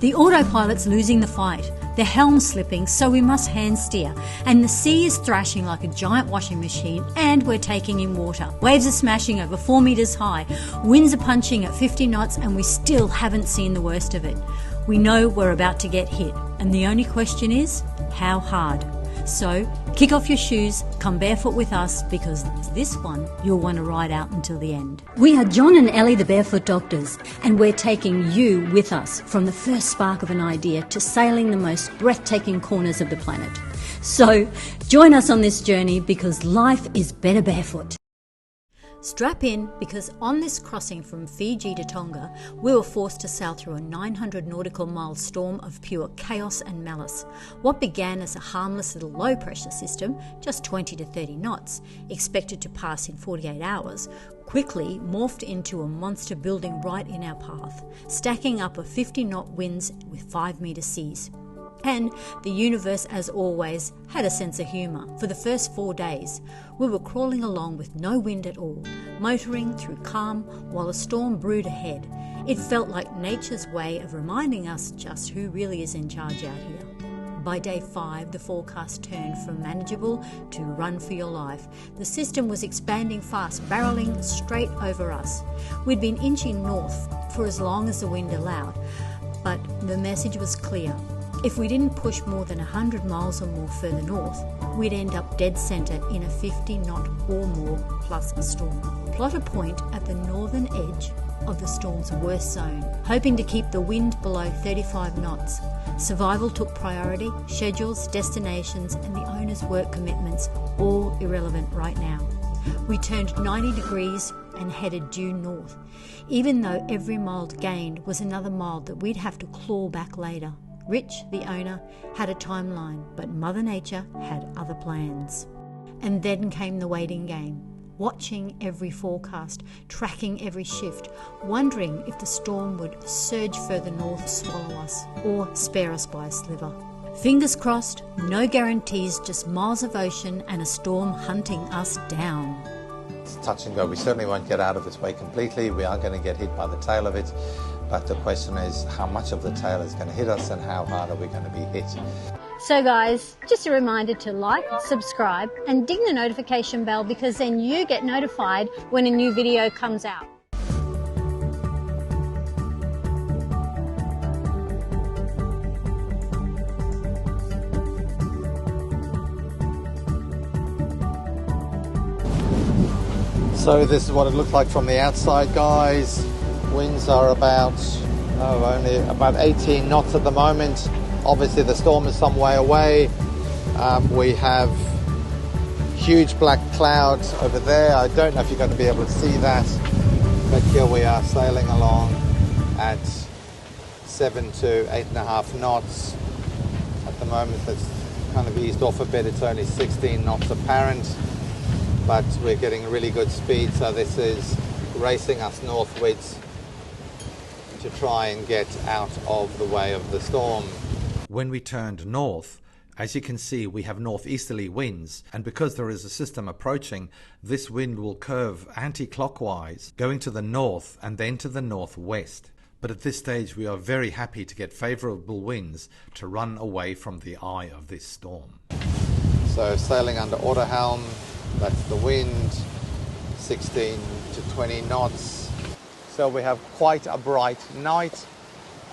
The autopilot's losing the fight. The helm's slipping, so we must hand steer. And the sea is thrashing like a giant washing machine, and we're taking in water. Waves are smashing over 4 meters high. Winds are punching at 50 knots, and we still haven't seen the worst of it. We know we're about to get hit, and the only question is, how hard? So, kick off your shoes, come barefoot with us, because this one you'll want to ride out until the end. We are John and Ellie the Barefoot Doctors, and we're taking you with us from the first spark of an idea to sailing the most breathtaking corners of the planet. So, join us on this journey, because life is better barefoot. Strap in, because on this crossing from Fiji to Tonga, we were forced to sail through a 900 nautical mile storm of pure chaos and malice. What began as a harmless little low pressure system, just 20 to 30 knots, expected to pass in 48 hours, quickly morphed into a monster building right in our path, stacking up of 50 knot winds with 5 metre seas. And the universe, as always, had a sense of humour. For the first 4 days, we were crawling along with no wind at all, motoring through calm while a storm brewed ahead. It felt like nature's way of reminding us just who really is in charge out here. By day 5, the forecast turned from manageable to run for your life. The system was expanding fast, barrelling straight over us. We'd been inching north for as long as the wind allowed, but the message was clear. If we didn't push more than 100 miles or more further north, we'd end up dead centre in a 50 knot or more plus a storm. Plot a point at the northern edge of the storm's worst zone, hoping to keep the wind below 35 knots. Survival took priority, schedules, destinations and the owner's work commitments all irrelevant right now. We turned 90 degrees and headed due north, even though every mile gained was another mile that we'd have to claw back later. Rich, the owner, had a timeline, but Mother Nature had other plans. And then came the waiting game, watching every forecast, tracking every shift, wondering if the storm would surge further north, swallow us, or spare us by a sliver. Fingers crossed, no guarantees, just miles of ocean and a storm hunting us down. It's touch and go. We certainly won't get out of its way completely. We are going to get hit by the tail of it. But the question is, how much of the tail is going to hit us and how hard are we going to be hit? So guys, just a reminder to like, subscribe and ding the notification bell, because then you get notified when a new video comes out. So this is what it looks like from the outside, guys. Winds are only about 18 knots at the moment. Obviously the storm is some way away. We have huge black clouds over there. I don't know if you're going to be able to see that, but here we are sailing along at 7 to 8.5 knots. At the moment it's kind of eased off a bit. It's only 16 knots apparent, but we're getting really good speed, so this is racing us northwards to try and get out of the way of the storm. When we turned north, as you can see, we have northeasterly winds, and because there is a system approaching, this wind will curve anti-clockwise, going to the north and then to the northwest. But at this stage we are very happy to get favourable winds to run away from the eye of this storm. So sailing under auto helm, that's the wind, 16 to 20 knots. So we have quite a bright night,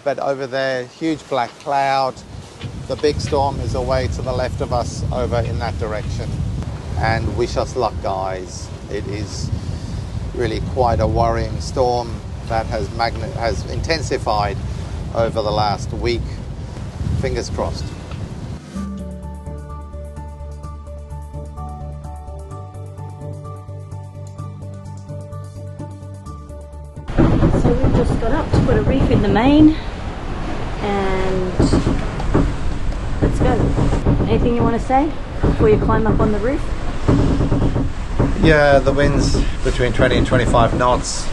but over there, huge black cloud. The big storm is away to the left of us over in that direction. And wish us luck, guys. It is really quite a worrying storm that has intensified over the last week. Fingers crossed. So we've just got up to put a reef in the main, and let's go. Anything you want to say before you climb up on the roof? Yeah, the winds between 20 and 25 knots.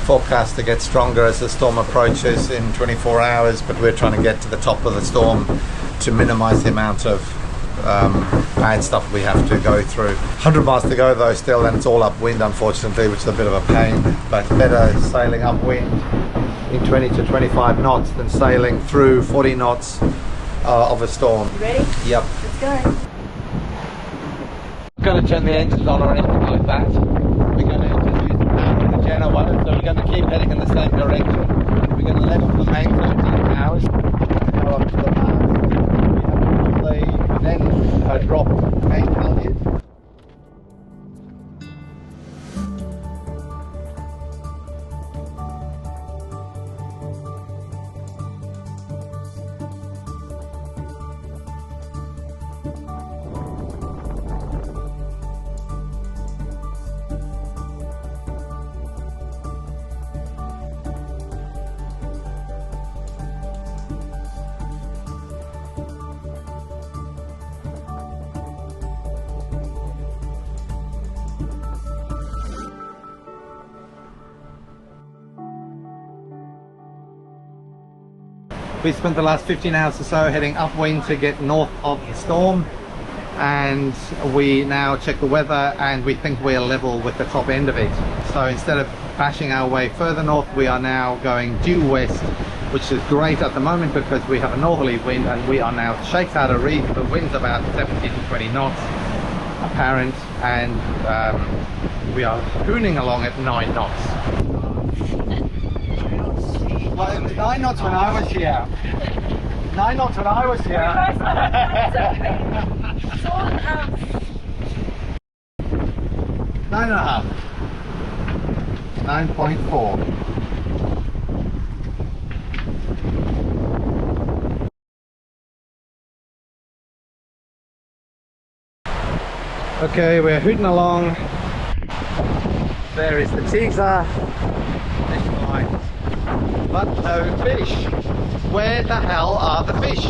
Forecast to get stronger as the storm approaches in 24 hours, but we're trying to get to the top of the storm to minimize the amount of bad stuff we have to go through. 100 miles to go though still, and it's all upwind unfortunately, which is a bit of a pain, but better sailing upwind in 20 to 25 knots than sailing through 40 knots of a storm. You ready? Yep. Let's go. We're going to turn the engines on or anything like that. We're going to just use the power of the Genoa, so we're going to keep heading in the same direction. We're going to level the main 13 hours, go up to the mast. We have to then drop main halyard. We spent the last 15 hours or so heading upwind to get north of the storm, and we now check the weather and we think we're level with the top end of it. So instead of bashing our way further north, we are now going due west, which is great at the moment because we have a northerly wind and we are now shaked out of reef. The wind's about 17 to 20 knots apparent, and we are hooning along at 9 knots. Well, it was 9 knots when I was here. 9 knots when I was here. 9.5. 9.4. Okay, we're hooting along. There is the teaser. But no fish. Where the hell are the fish?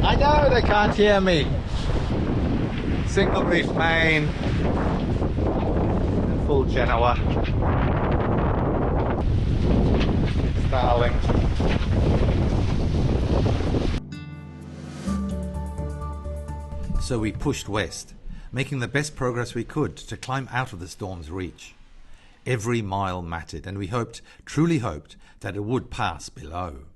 I know they can't hear me. Single reef main. Full Genoa. Starling. So we pushed west, making the best progress we could to climb out of the storm's reach. Every mile mattered, and we hoped, truly hoped, that it would pass below.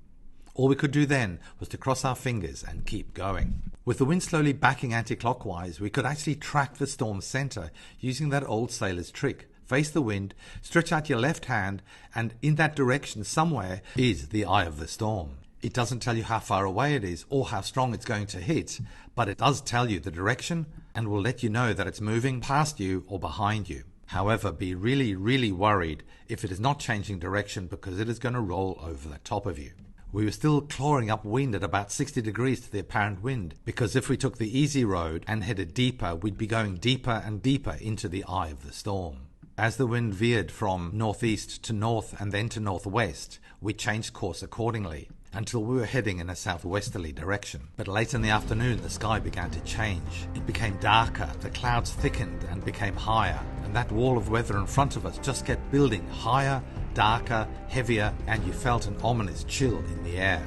All we could do then was to cross our fingers and keep going. With the wind slowly backing anti-clockwise, we could actually track the storm's center using that old sailor's trick. Face the wind, stretch out your left hand, and in that direction somewhere is the eye of the storm. It doesn't tell you how far away it is or how strong it's going to hit, but it does tell you the direction and will let you know that it's moving past you or behind you. However, be really, really worried if it is not changing direction, because it is going to roll over the top of you. We were still clawing up wind at about 60 degrees to the apparent wind, because if we took the easy road and headed deeper, we'd be going deeper and deeper into the eye of the storm. As the wind veered from northeast to north and then to northwest, we changed course accordingly, until we were heading in a southwesterly direction. But late in the afternoon, the sky began to change. It became darker, the clouds thickened and became higher, and that wall of weather in front of us just kept building higher, darker, heavier, and you felt an ominous chill in the air.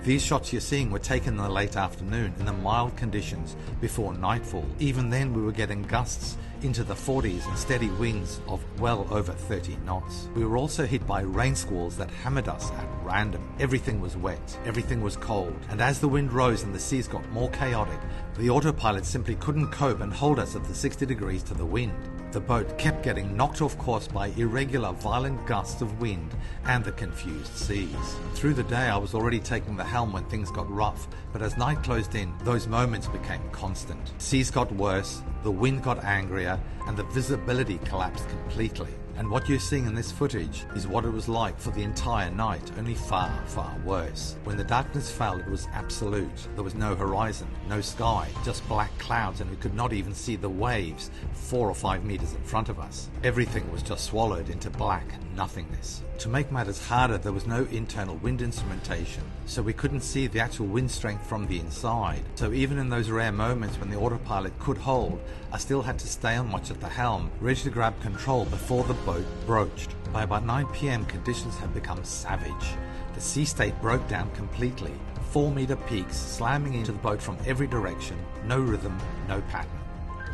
These shots you're seeing were taken in the late afternoon in the mild conditions before nightfall. Even then we were getting gusts into the 40s and steady winds of well over 30 knots. We were also hit by rain squalls that hammered us at random. Everything was wet, everything was cold, and as the wind rose and the seas got more chaotic, the autopilot simply couldn't cope and hold us at the 60 degrees to the wind. The boat kept getting knocked off course by irregular, violent gusts of wind and the confused seas. Through the day I was already taking the helm when things got rough, but as night closed in, those moments became constant. Seas got worse, the wind got angrier, and the visibility collapsed completely. And what you're seeing in this footage is what it was like for the entire night, only far, far worse. When the darkness fell, it was absolute. There was no horizon, no sky, just black clouds, and we could not even see the waves 4 or 5 meters in front of us. Everything was just swallowed into black nothingness. To make matters harder, there was no internal wind instrumentation, so we couldn't see the actual wind strength from the inside. So even in those rare moments when the autopilot could hold, I still had to stay on watch at the helm, ready to grab control before the boat broached. By about 9 p.m. conditions had become savage. The sea state broke down completely. 4-metre peaks slamming into the boat from every direction, no rhythm, no pattern.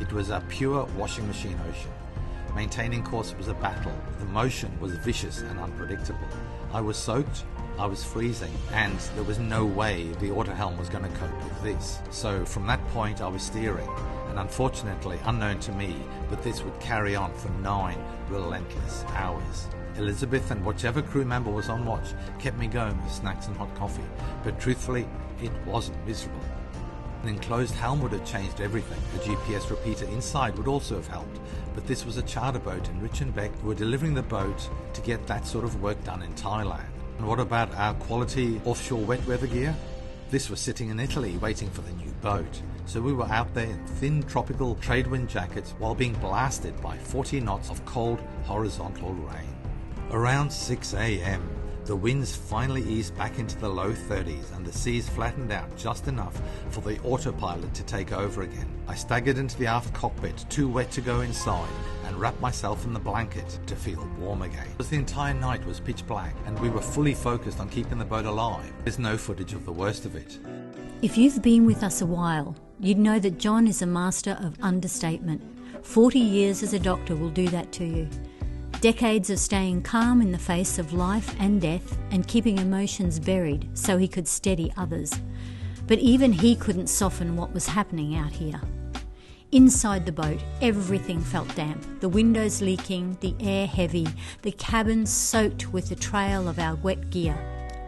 It was a pure washing machine ocean. Maintaining course was a battle. The motion was vicious and unpredictable. I was soaked, I was freezing, and there was no way the autohelm was going to cope with this. So from that point I was steering, and unfortunately, unknown to me, but this would carry on for 9 relentless hours. Elizabeth and whichever crew member was on watch kept me going with snacks and hot coffee, but truthfully, it wasn't miserable. An enclosed helm would have changed everything. A GPS repeater inside would also have helped, but this was a charter boat and Rich and Beck were delivering the boat to get that sort of work done in Thailand. And what about our quality offshore wet weather gear? This was sitting in Italy waiting for the new boat. So we were out there in thin tropical trade wind jackets while being blasted by 40 knots of cold horizontal rain. Around 6 a.m, the winds finally eased back into the low 30s and the seas flattened out just enough for the autopilot to take over again. I staggered into the aft cockpit, too wet to go inside, and wrapped myself in the blanket to feel warm again. Because the entire night was pitch black and we were fully focused on keeping the boat alive. There's no footage of the worst of it. If you've been with us a while, you'd know that John is a master of understatement. 40 years as a doctor will do that to you. Decades of staying calm in the face of life and death and keeping emotions buried so he could steady others. But even he couldn't soften what was happening out here. Inside the boat, everything felt damp. The windows leaking, the air heavy, the cabin soaked with the trail of our wet gear.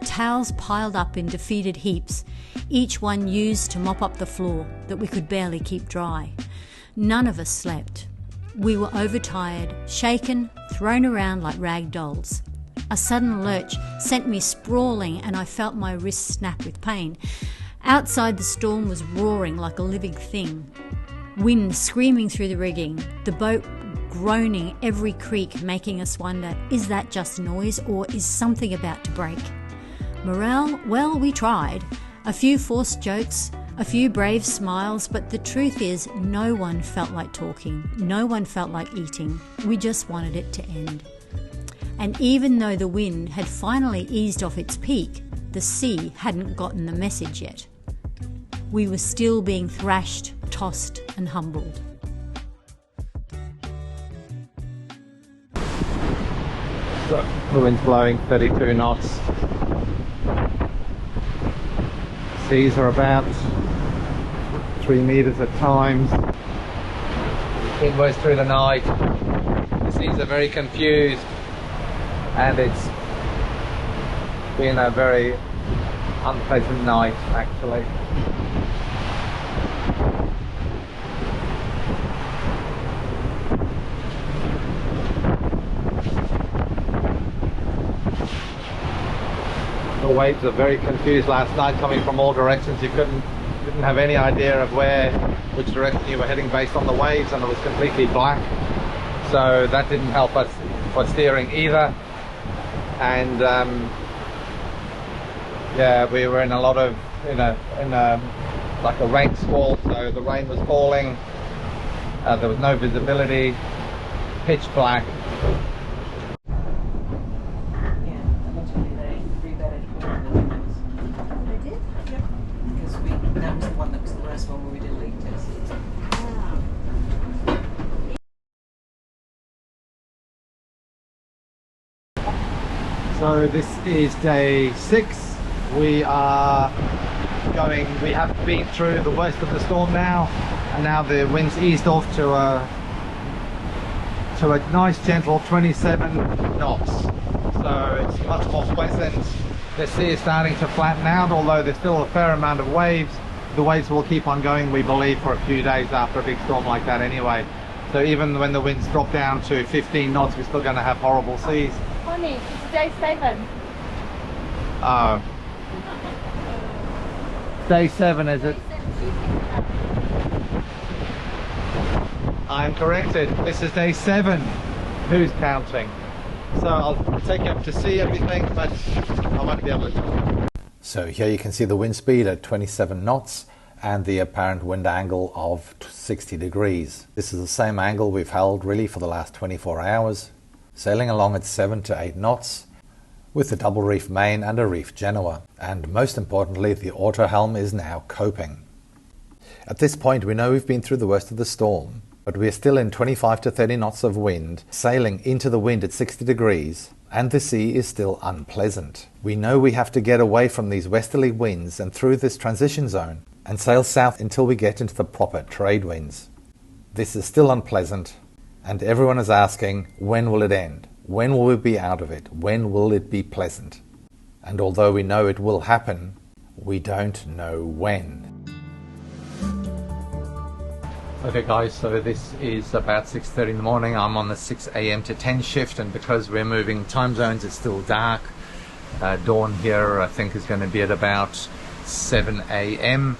Towels piled up in defeated heaps, each one used to mop up the floor that we could barely keep dry. None of us slept. We were overtired, shaken, thrown around like rag dolls. A sudden lurch sent me sprawling and I felt my wrists snap with pain. Outside the storm was roaring like a living thing. Wind screaming through the rigging, the boat groaning every creak, making us wonder, is that just noise or is something about to break? Morale? Well, we tried. A few forced jokes, a few brave smiles, but the truth is no one felt like talking. No one felt like eating. We just wanted it to end. And even though the wind had finally eased off its peak, the sea hadn't gotten the message yet. We were still being thrashed, tossed and humbled. So, the wind's blowing 32 knots. Seas are about 3 meters at times. Inwards through the night. The seas are very confused and it's been a very unpleasant night actually. The waves are very confused last night, coming from all directions. You didn't have any idea of which direction you were heading based on the waves, and it was completely black. So that didn't help us for steering either. And yeah, we were in a lot of like a rain squall. So the rain was falling. There was no visibility, pitch black. So this is day 6. We have been through the worst of the storm now, and now the wind's eased off to a nice gentle 27 knots. So it's much more pleasant. The sea is starting to flatten out, although there's still a fair amount of waves. The waves will keep on going, we believe, for a few days after a big storm like that anyway. So even when the winds drop down to 15 knots, we're still going to have horrible seas. Honey, it's day 7. Oh. Day 7, is it? I'm corrected. This is day 7. Who's counting? So I'll take you up to see everything, but I won't be able to. So here you can see the wind speed at 27 knots and the apparent wind angle of 60 degrees. This is the same angle we've held really for the last 24 hours. Sailing along at 7 to 8 knots. with a double reef main and a reef Genoa, and most importantly the auto helm is now coping. At this point we know we've been through the worst of the storm, but we are still in 25 to 30 knots of wind, sailing into the wind at 60 degrees, and the sea is still unpleasant. We know we have to get away from these westerly winds and through this transition zone and sail south until we get into the proper trade winds. This is still unpleasant, and everyone is asking, when will it end? When will we be out of it? When will it be pleasant? And although we know it will happen, we don't know when. Okay guys, so this is about 6:30 in the morning. I'm on the 6 a.m. to 10 shift, and because we're moving time zones, it's still dark. Dawn here I think is going to be at about 7 a.m.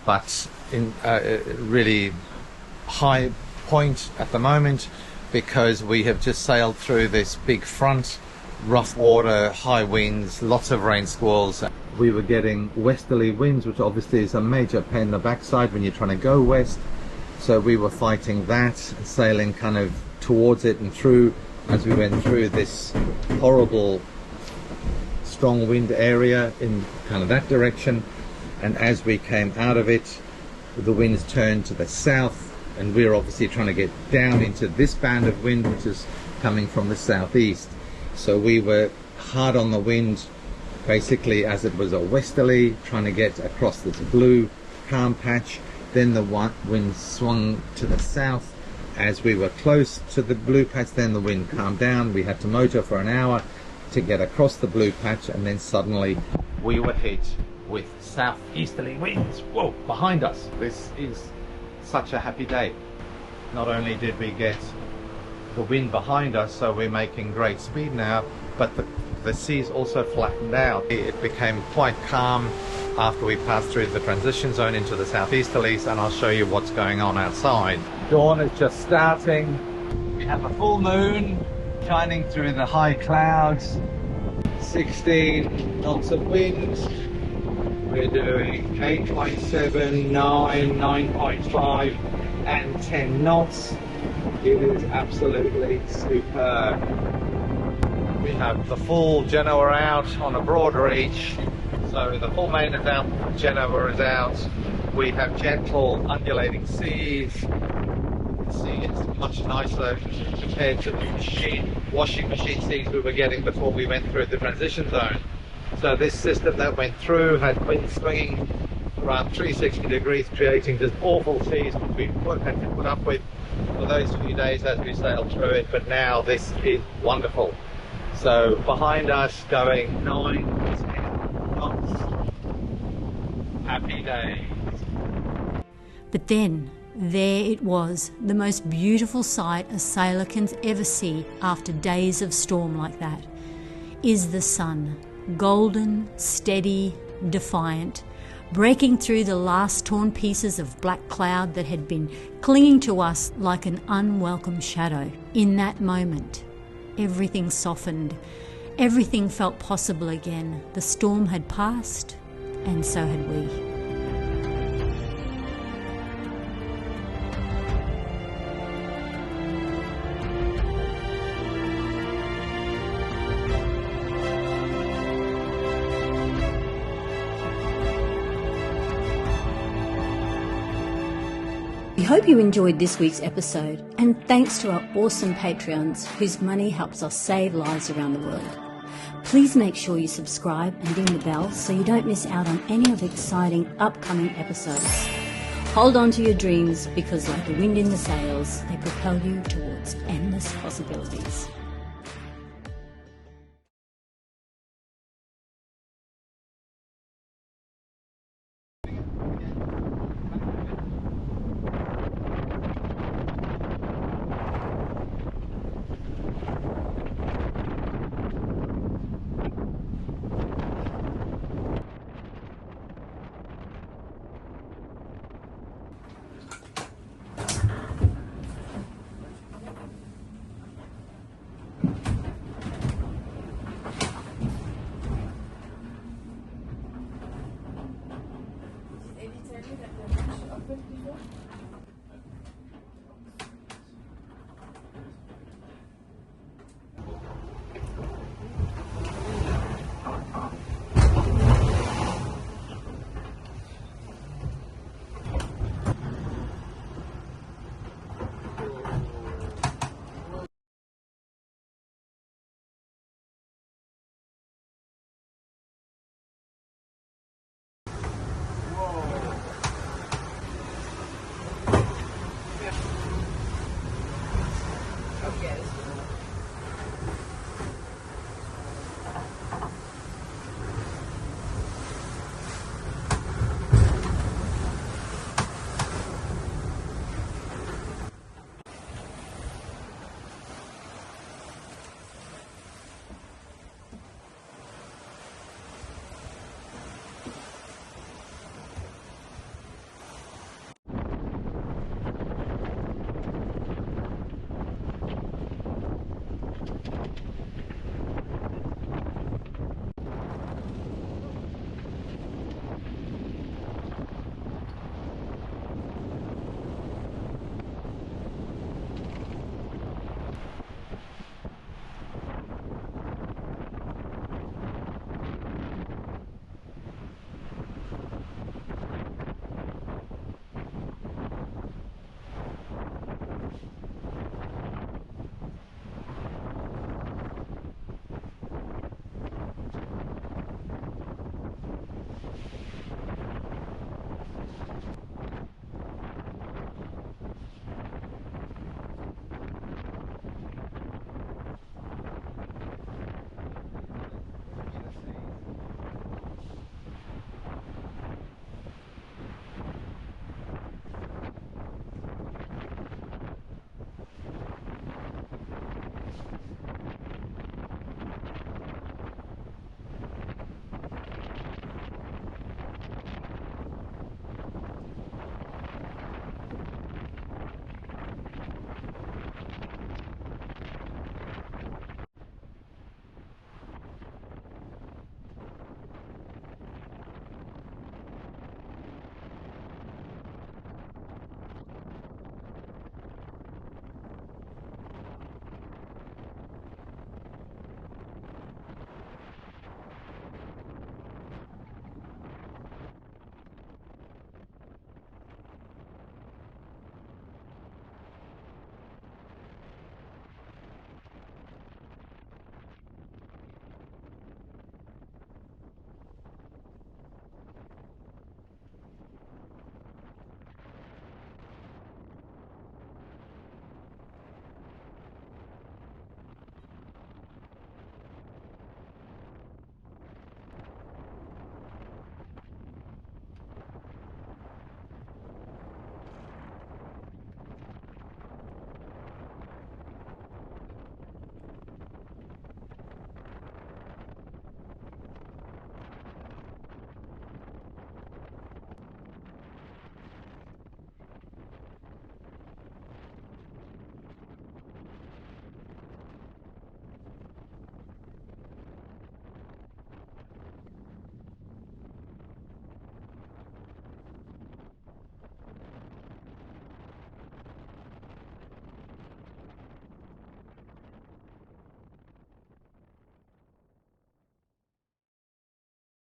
but in really high point at the moment, because we have just sailed through this big front, rough water, high winds, lots of rain squalls. We were getting westerly winds, which obviously is a major pain in the backside when you're trying to go west. So we were fighting that, sailing kind of towards it and through as we went through this horrible strong wind area in kind of that direction. And as we came out of it, the winds turned to the south, and we're obviously trying to get down into this band of wind which is coming from the southeast. So we were hard on the wind basically as it was a westerly, trying to get across this blue calm patch. Then the wind swung to the south as we were close to the blue patch. Then the wind calmed down. We had to motor for an hour to get across the blue patch, and then suddenly we were hit with southeasterly winds. Whoa, behind us. This is such a happy day. Not only did we get the wind behind us, so we're making great speed now, but the seas also flattened out. It became quite calm after we passed through the transition zone into the southeasterlies, and I'll show you what's going on outside. Dawn is just starting. We have a full moon shining through the high clouds. 16 knots of wind. We're doing 8.7, 9, 9.5 and 10 knots. It is absolutely superb. We have the full Genoa out on a broad reach. So the full main is out, Genoa is out. We have gentle undulating seas. The sea is much nicer compared to the washing machine seas we were getting before we went through the transition zone. So this system that went through had wind swinging around 360 degrees, creating just awful seas which we had to put up with for those few days as we sailed through it. But now this is wonderful. So behind us going 9, 10 knots. Happy days. But then, there it was, the most beautiful sight a sailor can ever see after days of storm like that, is the sun, golden, steady, defiant, breaking through the last torn pieces of black cloud that had been clinging to us like an unwelcome shadow. In that moment, everything softened, everything felt possible again. The storm had passed, and so had we. We hope you enjoyed this week's episode, and thanks to our awesome Patreons whose money helps us save lives around the world. Please make sure you subscribe and ding the bell so you don't miss out on any of the exciting upcoming episodes. Hold on to your dreams, because like the wind in the sails, they propel you towards endless possibilities.